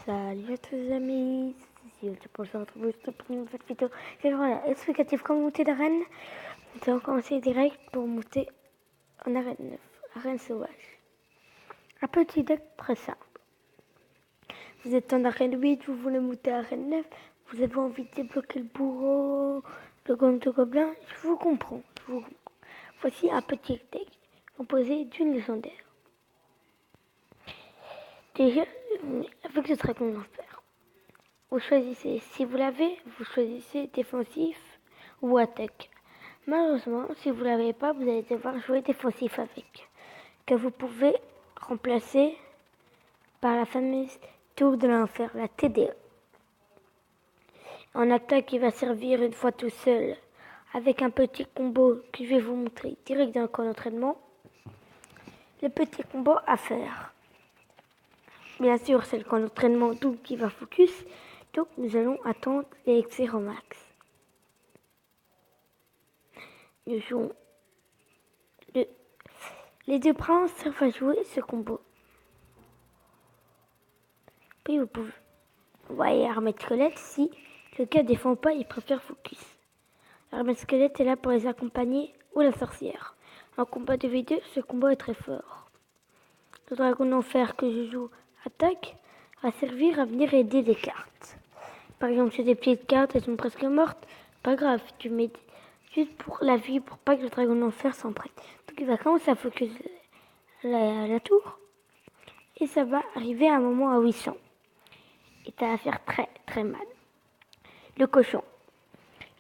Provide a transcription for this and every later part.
Salut à tous les amis, c'est Cécile, pour se retrouver pour une nouvelle vidéo. C'est voilà, explicatif comment monter d'arène. Nous allons commencer direct pour monter en arène 9, arène sauvage. Un petit deck très simple. Vous êtes en arène 8, vous voulez monter à arène 9, vous avez envie de débloquer le bourreau, le gomme de gobelin, je vous comprends. Voici un petit deck composé d'une légendaire. Déjà, avec le dragon d'enfer. Vous choisissez, si vous l'avez, vous choisissez défensif ou attaque. Malheureusement, si vous ne l'avez pas, vous allez devoir jouer défensif avec, que vous pouvez remplacer par la fameuse tour de l'enfer, la TDE. En attaque, il va servir une fois tout seul, avec un petit combo que je vais vous montrer direct dans le camp d'entraînement. Le petit combo à faire. Bien sûr, c'est le camp d'entraînement double qui va focus. Donc nous allons attendre l'élixir au max. Nous jouons les deux princes servent à jouer ce combo. Puis vous pouvez voyez armée de squelette, si le gars défend pas, il préfère focus. L'armée de squelette est là pour les accompagner ou la sorcière. En combat de V2, ce combo est très fort. Le dragon d'enfer que je joue attaque va servir à venir aider des cartes. Par exemple, j'ai des petites cartes, elles sont presque mortes. Pas grave, tu mets juste pour la vie, pour pas que le dragon d'enfer s'en prête. Donc il va commencer à focus la tour. Et ça va arriver à un moment à 800. Et ça va faire très très mal. Le cochon.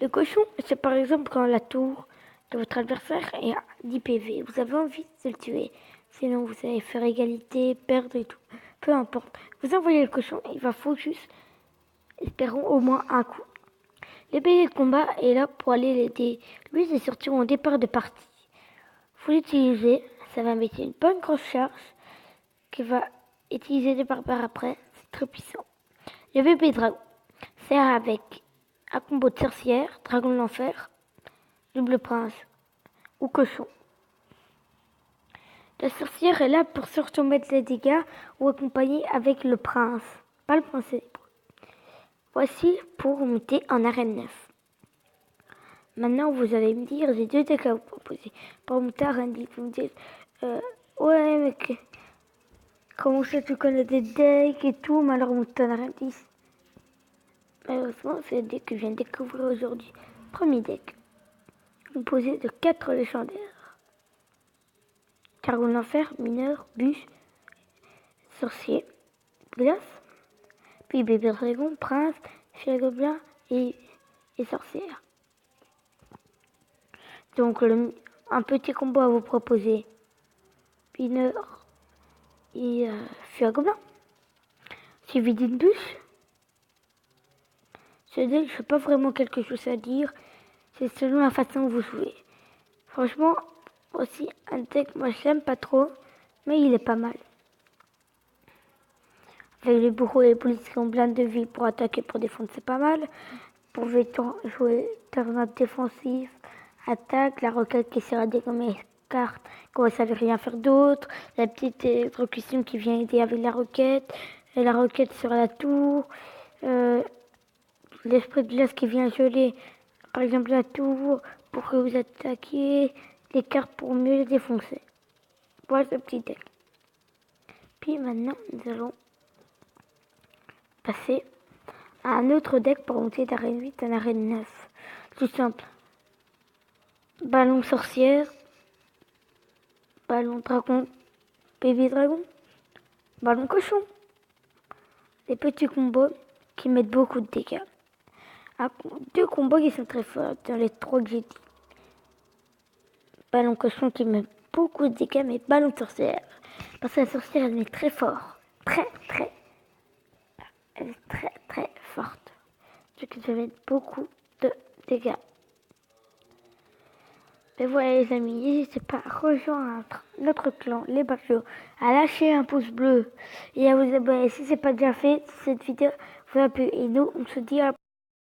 Le cochon, c'est par exemple quand la tour de votre adversaire est à 10 PV. Vous avez envie de le tuer. Sinon, vous allez faire égalité, perdre et tout. Peu importe. Vous envoyez le cochon, il va focus. Espérons au moins un coup. L'épée de combat est là pour aller l'aider. Lui, c'est surtout en départ de partie. Faut l'utiliser. Ça va mettre une bonne grosse charge qui va utiliser des barbares après. C'est très puissant. Le bébé dragon sert avec un combo de sorcière, dragon de l'enfer, double prince ou cochon. La sorcière est là pour surtout mettre les dégâts ou accompagner avec le prince, pas le prince libre. Voici pour monter en arène 9. Maintenant, vous allez me dire, j'ai deux decks à vous proposer. Pour monter en arène 10, vous me dites, ouais, mais comment ça tu connais des decks et tout, mais alors monter en arène 10. Malheureusement, c'est le deck que je viens de découvrir aujourd'hui. Premier deck, composé de 4 légendaires. Dragon de l'enfer, mineur, bûche, sorcier, glace, puis bébé dragon, prince, fier gobelin et sorcière. Donc un petit combo à vous proposer. Mineur et fier gobelin. Suivi d'une bûche. Ce deck, je n'ai pas vraiment quelque chose à dire. C'est selon la façon dont vous jouez. Franchement, aussi un deck, moi je l'aime pas trop, mais il est pas mal. Avec les bourreaux et les policiers qui ont plein de vie pour attaquer, pour défendre, c'est pas mal. Vous pouvez jouer tornade défensif, attaque, la roquette qui sert à dégommer les cartes quand vous savez rien faire d'autre, la petite électrocution qui vient aider avec la roquette, et la roquette sur la tour, l'esprit de glace qui vient geler, par exemple la tour, pour que vous attaquiez, les cartes pour mieux les défoncer. Voilà ce petit deck. Puis maintenant, nous allons passer à un autre deck pour monter d'arène 8 à l'arène 9. Tout simple. Ballon sorcière, ballon dragon, bébé dragon, ballon cochon. Des petits combos qui mettent beaucoup de dégâts. Deux combos qui sont très forts dans les trois que j'ai dit. Ballon cochon qui met beaucoup de dégâts, mais ballon sorcière. Parce que la sorcière, elle met très fort. Elle est très forte. Ce qui va mettre beaucoup de dégâts. Et voilà les amis, n'hésitez pas à rejoindre notre clan, les Bacclos, à lâcher un pouce bleu et à vous abonner si ce n'est pas déjà fait, si cette vidéo vous a plu. Et nous, on se dit à la prochaine.